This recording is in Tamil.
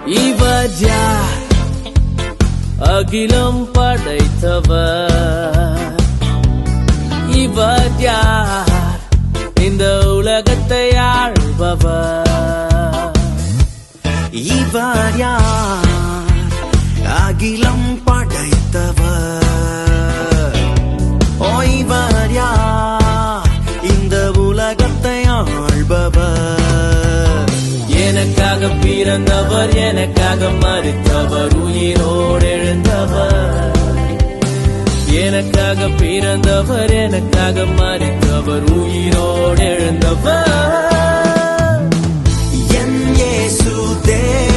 இவர் யார்? அகிலம் படைத்தவர். இவர் யார்? இந்த உலகத்தை ஆள்பவர். இவர் யார்? அகிலம் படைத்தவர். ஓ இவர் யார்? இந்த உலகத்தை ஆள்பவர். எனக்காக பிறந்தவர், எனக்காக மரித்தவர், உயிரோடு எழுந்தவர். எனக்காக பிறந்தவர், எனக்காக மரித்தவர், உயிரோடு எழுந்தவர். என் இயேசு தேவன்